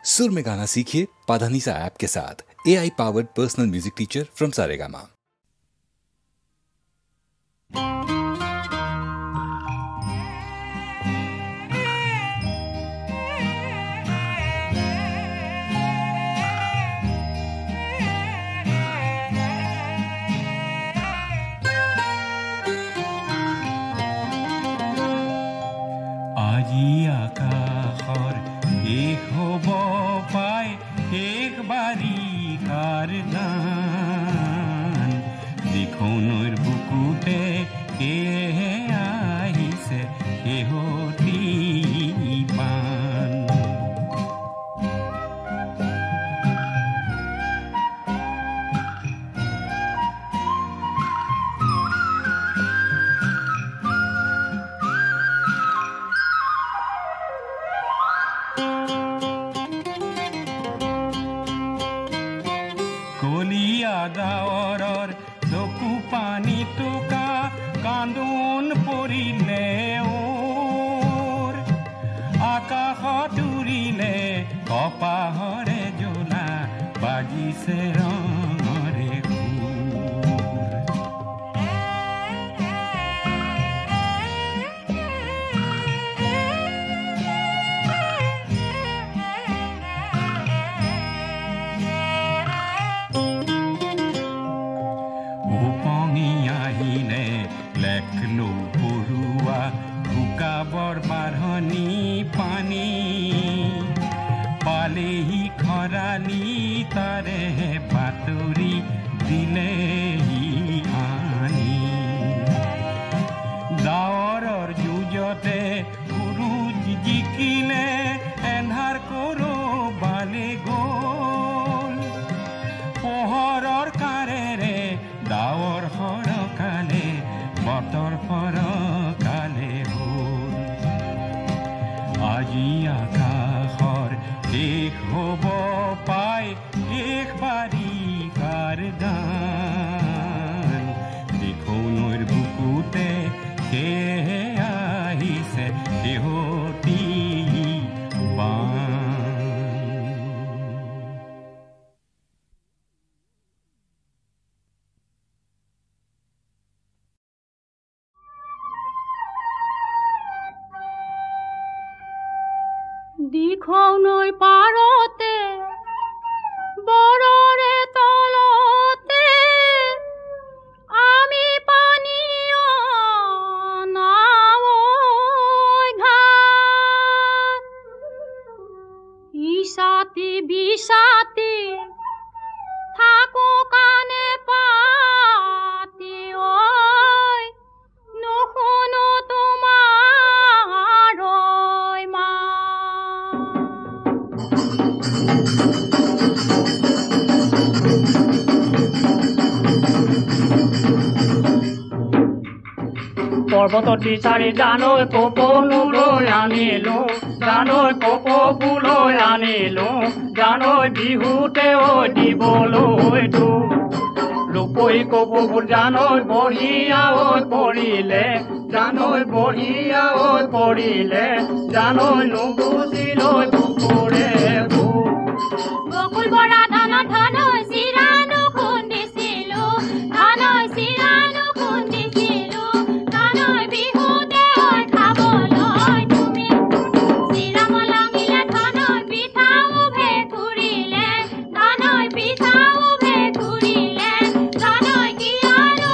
सुर में गाना सीखिए पाधानीसा ऐप के साथ। AI powered personal music teacher from Saregama. আজি আকাশৰ শেষ হ'ব পায় শেষ বাৰিষাৰ গান দেখো নৈৰ বুকুতে সেয়েহে আহিছে শেহতীয়া পান ডাৱৰৰ চকু পানী টোকা কান্দোন পৰিলে ওৰ আকাশত উৰিলে কপাহৰে জোলা বাজিছে ৰঙৰে বাঢ়নি পানী পালেহি খৰালি তাৰে বাতৰি দিলেহি আনি ডাৱৰৰ যুঁজতে সূৰুজ জিকিলে এন্ধাৰ কৰবালে গ'ল পোহৰৰ কাৰেৰে ডাৱৰ সৰকালে বতৰ ফৰকালে আজি আকাশৰ শেষ হ'ব পায় শেষ বাৰিষাৰ গান দেখো নৈৰ বুকুতে সেয়েহে আহিছে শেহতীয়া বান দিখৌ নৈ পাৰতে বৰৰে তলতে আমি পানীয় নাৱৈ ঘাট ইছাতি বিছাতি থাকো কাণে পাতি ঐ নুশুনো তোমাৰ পৰ্বতত বিচাৰি জানৈ কপৌলৈ আনিলো জানৈ কপৌলৈ আনিলো জানৈ বিহুতে দিবলৈ ৰূপৈ কপৌবোৰ জানৈ বঢ়িয়া পৰিলে জানৈ বঢ়িয়া পৰিলে জানৈ নুগুচিলৈ বুকুৰে বকুল বৰা ধানৰ ধনৈ চিৰানো খুন্দিছিলো ধানৈ চিৰানো খুন্দিছিলো ধানৈ বিহুতে খাবলৈ তুমি চিৰা মলঙিলে ধানৈ পিঠাও ভেকুৰিলে ধানৈ পিঠাও ভেকুৰিলে ধানৈ কিয়নো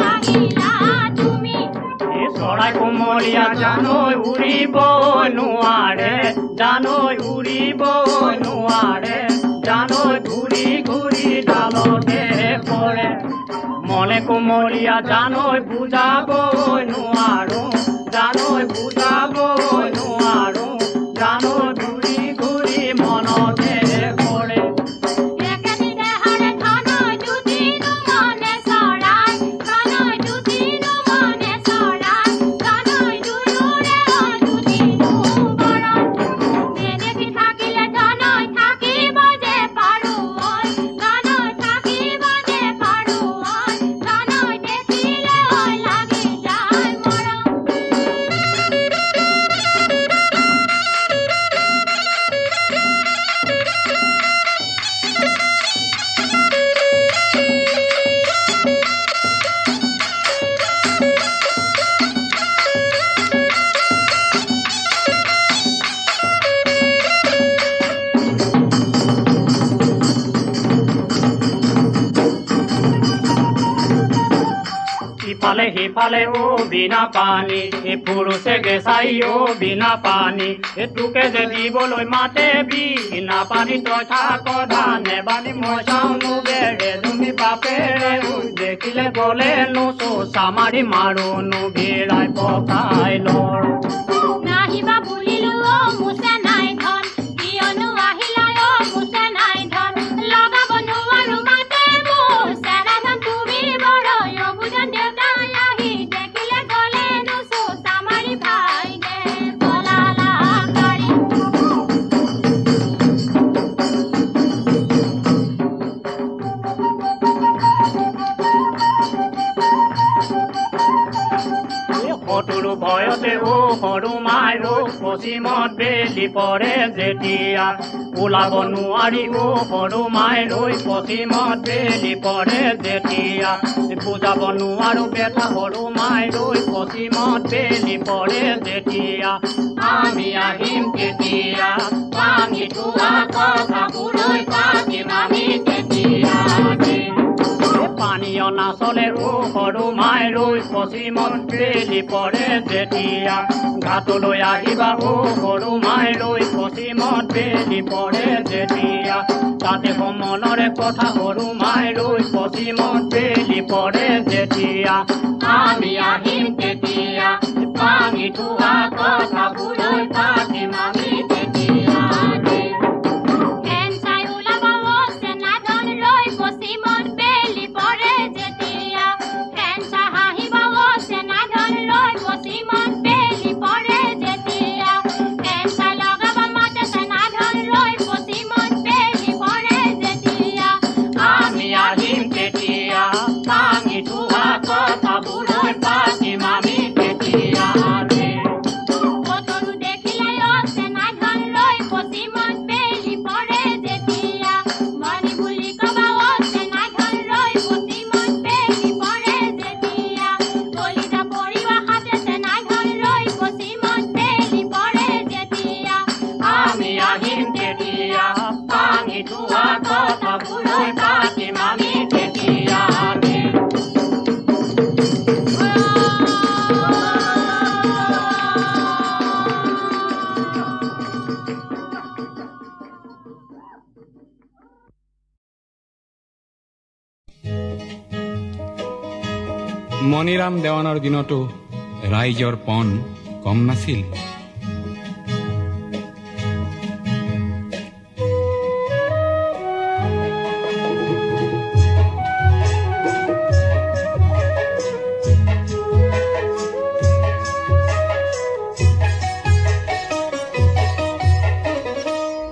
নাহিলা তুমি চৰাই কোমলীয়া জানৈ উৰিব নোৱাৰে জানৈ উৰিব নোৱাৰে জানৈ ঘূৰি ঘূৰি ডালতে পৰে মনে কোমলীয়া জানৈ বুজাব নোৱাৰো জানৈ বুজাব নোৱাৰো জানৈ ঘূৰি ঘূৰি মনতে পৰে চাৰিফালে বিনা পানী পুৰুষে গেছাই বিনা পানী তোকে যে দিবলৈ মাতে বিনা পানী তই থাক ধানে বানি মই চাওঁ বেৰে তুমি বাপেৰে দেখিলে গলে নোচো চামাৰি মাৰো ভিৰাই পকাই লৰ নাহিবা বুলিলো মুছে নাই ধন কিয়নো আহিলা মুছে নাই ধন লগাব নোৱাৰো মাতে চেৰা ধন তুমি বড় বুজন দেউতাই আহি দেখিলে গলে নোচো চামাৰি ভাই দে পলালা কাৰি সতুৰু ভয়তে সৰু মাইৰো পশ্চিমত বেলি পৰে যেতিয়া ওলাব নোৱাৰি সৰু মাইৰো পশ্চিমত বেলি পৰে যেতিয়া বুজাব নোৱাৰো বেটা সৰু মাইৰো পশ্চিমত বেলি পৰে যেতিয়া আমি আহিম কেতিয়া পানী থোৱা কথাবোৰৈ পাতিম আমি কেতিয়া পানীয় নাচলে সৰু মাইৰো পশ্চিমত বেলি পৰে যেতিয়া ঘাটলৈ আহিবা সৰু মাইৰো পশ্চিমত বেলি পৰে যেতিয়া তাতে মনৰে কথা সৰু মাইৰো পশ্চিমত বেলি পৰে যেতিয়া আমি আহিম তেতিয়া পানী থোৱা কথাবোৰৈ পাতিম আমি তেতিয়া মণিৰাম দেৱানৰ দিনতো ৰাইজৰ পণ কম নাছিল।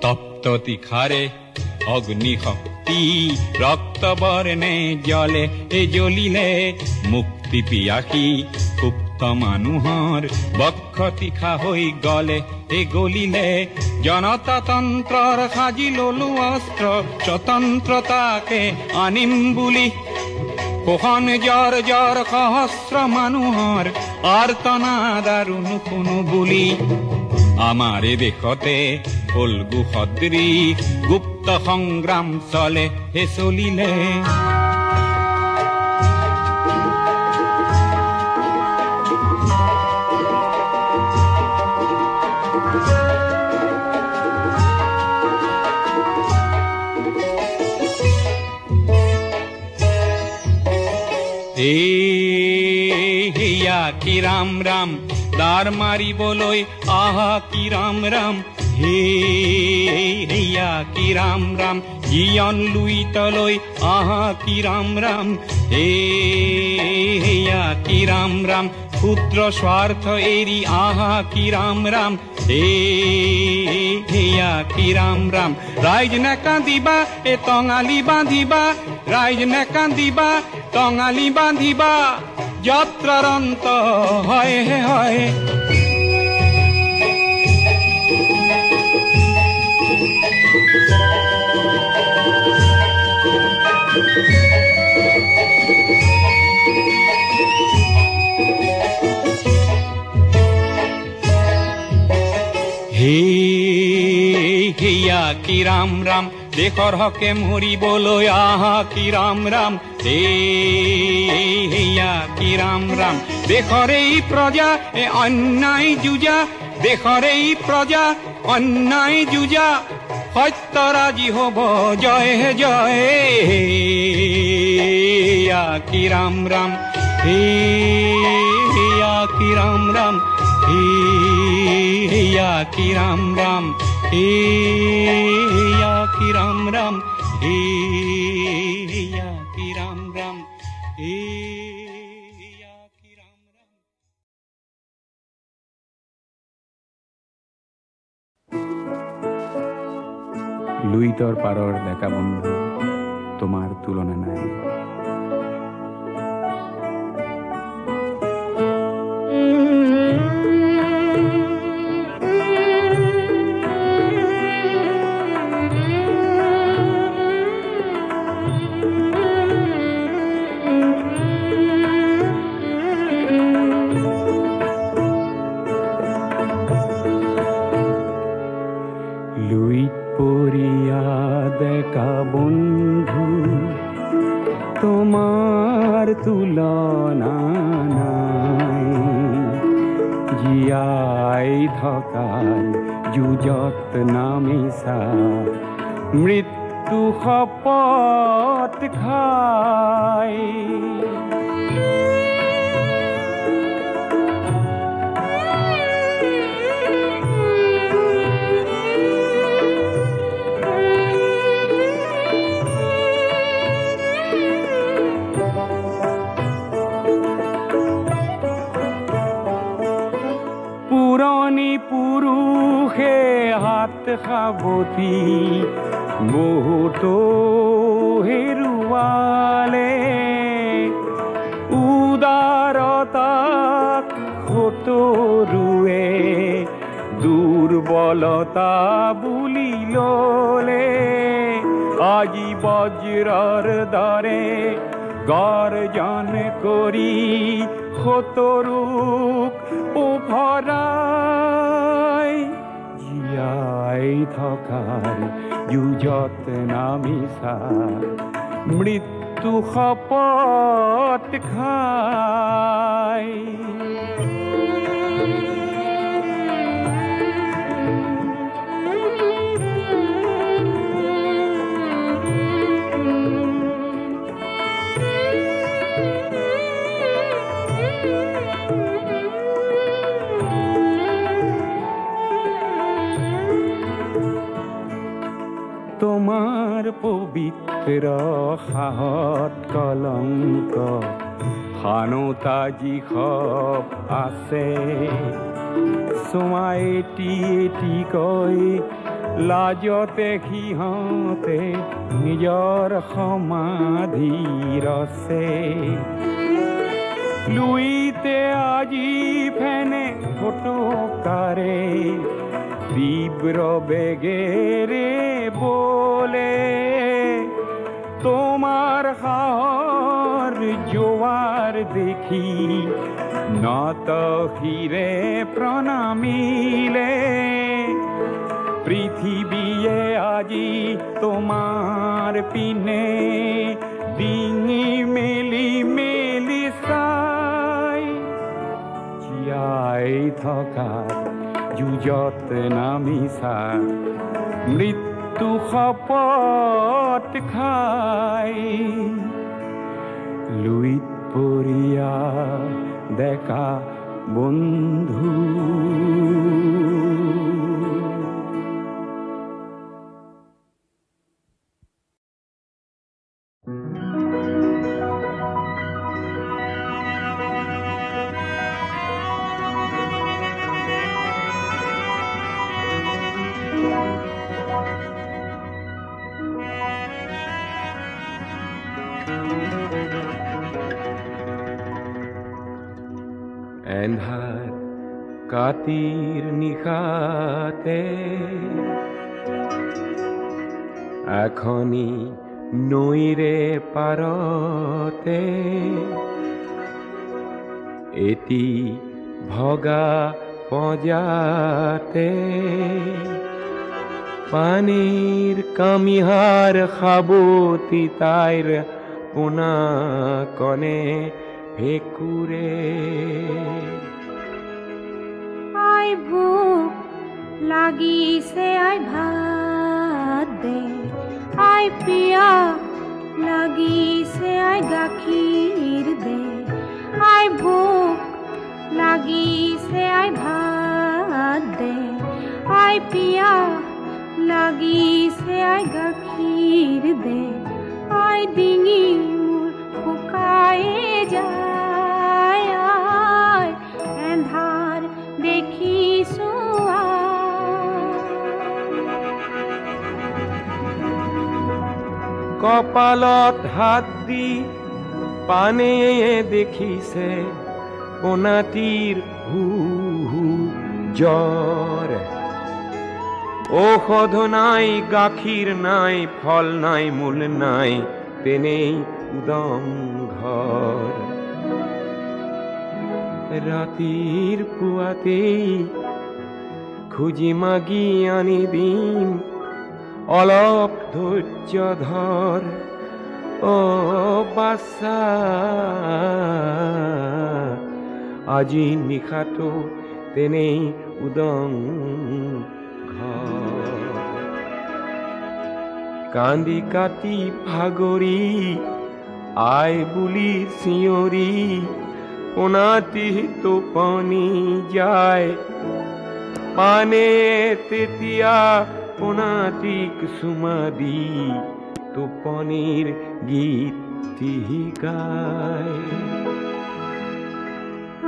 তপ্ত তীখাৰে অগ্নি শক্তি ৰক্ত বৰ্ণে জ্বলে জ্বলিলে মুক্তি পিয়াসী সুপ্ত মানুহৰ বক্ষ তীখা হৈ গলে গলিলে জনতাতন্ত্ৰৰ সাজি ললো অস্ত্ৰ স্বতন্ত্ৰতাকে আনিম বুলি শোষণ জ্বৰ জ্বৰ সহস্ৰ মানুহৰ আৰ্তনাদ আৰু নুশুনো বুলি আমাৰ দেশতে ফল্গু সদৃশ গুপ্ত সংগ্ৰাম চলে চলিলে হেয়া কি ৰাম ৰাম দাৰ মাৰিবলৈ আহা কি ৰাম ৰাম হেয়া কি ৰাম ৰাম জীয়ন লুইতলৈ আহা কি ৰাম ৰাম হেয়া কি ৰাম ৰাম ক্ষুদ্ৰ স্বাৰ্থ এৰি আহা কি ৰাম ৰাম হেয়া কি ৰাম ৰাম ৰাইজ নেকান্দিবা টঙালি বান্ধিবা ৰাইজ নেকান্দিবা টঙালি বান্ধিবা যাত্ৰাৰ অন্ত হয় হয় হেয়া কি ৰাম ৰাম দেশৰ হকে মৰিবলৈ আহা কি ৰাম ৰাম হেয়া কি ৰাম ৰাম দেশৰ এই প্ৰজা এ অন্যায় যুঁজা দেশৰ এই প্ৰজা অন্যায় যুঁজা সত্যৰাজি হ'ব জয় জয় হেয়া কি ৰাম ৰাম হেয়া কি ৰাম ৰাম হেয়া কি ৰাম ৰাম হেয়া কি ৰাম ৰাম হেয়া কি ৰাম ৰাম হেয়া কি ৰাম ৰাম। লুইতৰ পাৰৰ ডেকা বন্ধু তোমাৰ তুলনা নাই। বন্ধু তোমাৰ তুলনা নাই, জীয়াই থকাৰ যুঁজত নামিছা মৃত্যু শপত খাই। পুৰণি পুৰুষে হাত সাৱটি বহুতো হেৰুৱালে, উদাৰতাক সতৰুৱে দুৰ্বলতা বুলি ল'লে। আজি বজ্ৰৰ দৰে গৰ্জন কৰি সতৰুক উভৰাই, জীয়াই থকাৰ যুঁজত নামিছা মৃত্যু শপত খাই। তোমাৰ পবিত্ৰ সাহত কলংক শানতা যিসব আছে, চোৱা এটি এটিকৈ লাজতে সিহঁতে নিজৰ সমাধি ৰচে। লুইতে আজি ফেনে ফটকাৰে তীব্ৰ বেগেৰে বলে, তোমাৰ সাহৰ জোৱাৰ দেখি নত শিৰে প্ৰণামিলে। পৃথিৱীয়ে আজি তোমাৰ পিনে ডিঙি মেলি মেলি চাই, জীয়াই থকা যুঁজত নামিছা মৃত্যু শপত খাই। লুইত পৰিয়া ডেকা বন্ধু, এন্ধাৰ কাতিৰ নিশাতে এখনি নৈৰে পাৰতে এটি ভগা পঁজাতে পানীৰ কামিহাৰ খাবতি তাইৰ পোনা কনে ভেকুৰে আই ভোক লাগিছে আই ভাত দে আই পিয়া লাগিছে আই গাখীৰ দে আই ভোক লাগিছে আই ভাত দে আই পিয়া লাগিছে আই গাখীৰ দে আই ডিঙি মোৰ শুকাই যায় আই এন্ধাৰ দেখিছো কপালত হাত দি পানে দেখিছে পোনাটিৰ হু হু জ্বৰ ঔষধ নাই গাখীৰ নাই ফল নাই মূল নাই তেনেই উদম ঘৰ ৰাতিৰ পুৱাতেই খুজি মাগি আনি দিম অলপ ধৈৰ্য ধৰ ও বাছা আজি নিশাটো তেনেই উদং ঘৰ কান্দি কাটি ভাগৰি আই বুলি চিঞৰি পোনাটি টোপনি যায় পানে তেতিয়া পোনাটিক চুমা দি টোপনিৰ গীত গায়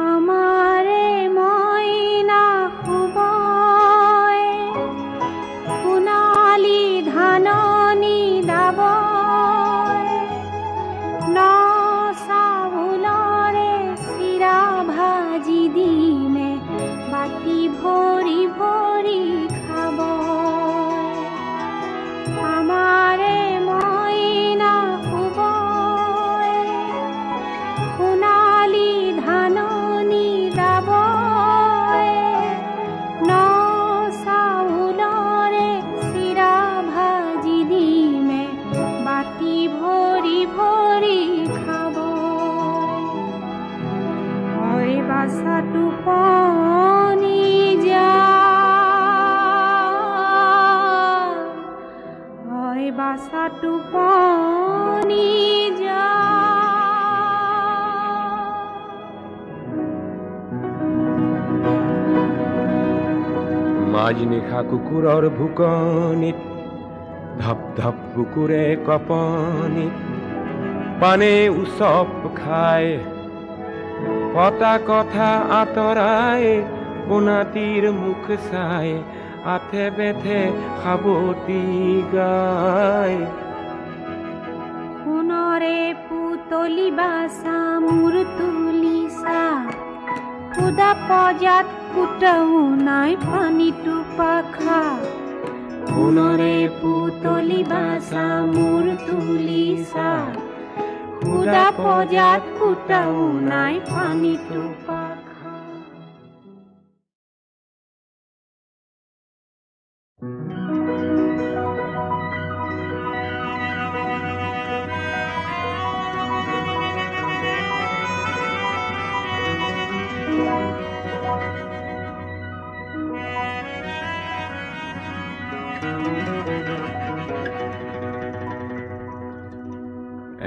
আমাৰে মইনা শুবই সোণালী ধাননি দাবই ন চাউলৰে চিৰা ভাজি দিনে বাটি ভৰি ভৰি খাব আমাৰে মইনা শুবই সোণালী ধাননি দাবই ন চাউলৰে চিৰা ভাজি দিমে বাটি ভৰি ভৰি খাব ঐ বাছা টোপনি যা ঐ বাছা টোপনি যা মাজনিশা কুকুৰৰ ভুকনিত ধপ ধপ কুকুৰে কপনিত পানে উচপ খায় পতা কথা আঁতৰাই পোনাটিৰ মুখ চাই আথে বেথে সাৱটি গায় সোণৰে পুতলি বাছা মোৰ তুলিছা খুদা পজাত ফুটাও নাই পানীটো পাখা সোণৰে পুতলি বাছা মোৰ তুলিছা খুদা পজাত ফুটাও নাই পানীটো পাখা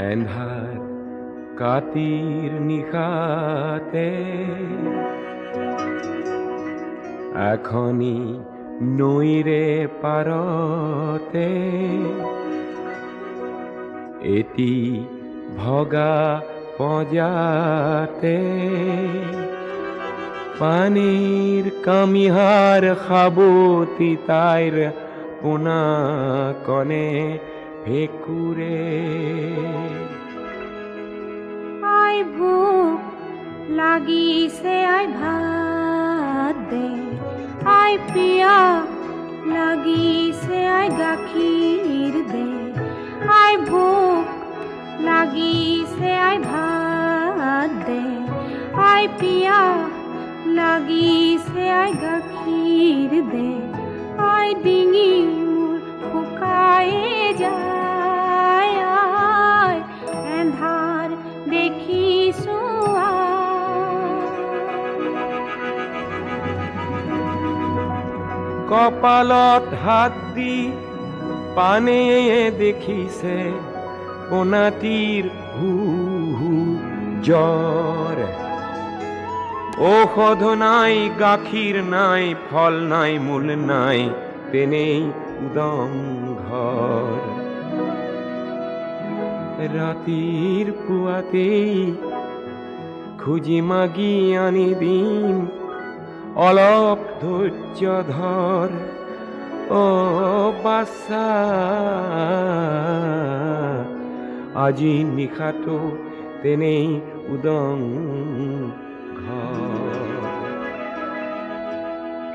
এন্ধাৰ কাতিৰ নিশাতে এখনি নৈৰে পাৰতে এটি ভগা পজাতে পানীৰ কামিহাৰ খাবতি তাইৰ পোনা কনে ভেকুৰে আই ভোক লাগিছে আই ভাত দে আই পিয়া লাগিছে আই গাখীৰ দে আই ভোক লাগিছে আই ভাত দে আই পিয়া লাগিছে আই গাখীৰ দে আই ডিঙি মোৰ কপালত হাত দি পানে দেখিছে কোনাটিৰ হু হু জ্বৰ। ঔষধ নাই, গাখীৰ নাই, ফল নাই, মূল নাই, তেনেই উদং ঘৰ। ৰাতিৰ পুৱাতেই খুজি মাগি আনি দিম, অলপ ধৈৰ্য ধৰ অ বাছা। আজি নিশাটো তেনেই উদং ঘৰ।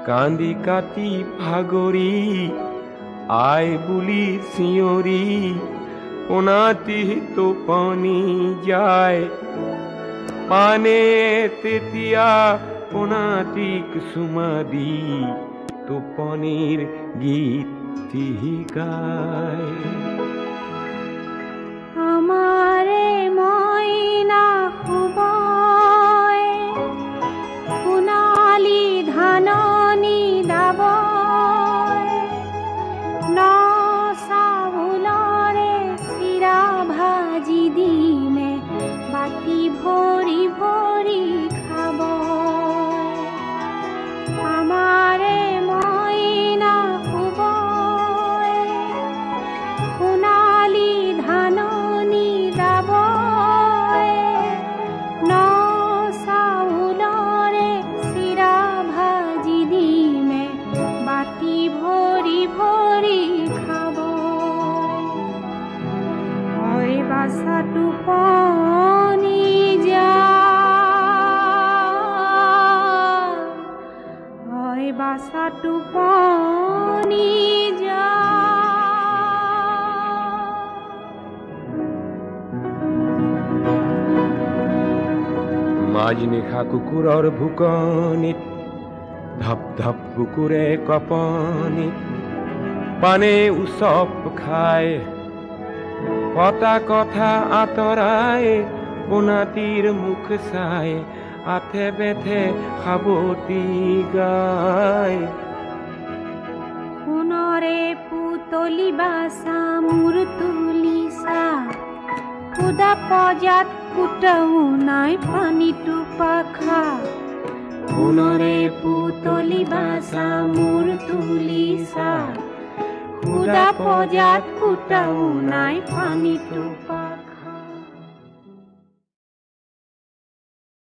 কান্দি কাটি ভাগৰি আই বুলি চিঞৰি কোনাটি টোপনি যায়। পানে তেতিয়া কোনাটিক চুমা দি টোপনিৰ গীত গায়। আমাৰে মইনা শুবই, সোণালী ধাননি দাবই, ন চাউলৰে চিৰা ভাজি দিমে বাটি ভৰি ভৰি খাব। আমাৰে মইনা শুবই, সোণালী ধাননি দাবই, ন চাউলৰে চিৰা ভাজি দিমে বাটি ভৰি ভৰি খাব। ঐ বাছা টোপনি যা, ঐ বাছা টোপনি যা। মাজনিশা কুকুৰৰ ভুকনিত ধপ ধপ বুকুৰে কপনিত পানে উচপ খায়। কটা কথা আঁতৰাই কোনাটিৰ মুখ চাই আথে বেথে সাৱতি গায়। সোণৰে পুতলি বাছা মোৰ তুলিছা, খুদা পজাত কুটাও নাই পানীটো পাখা। সোণৰে পুতলি বাছা মোৰ তুলিছা, খুদা পজাত কুটাও নাই পানীটো পাখা।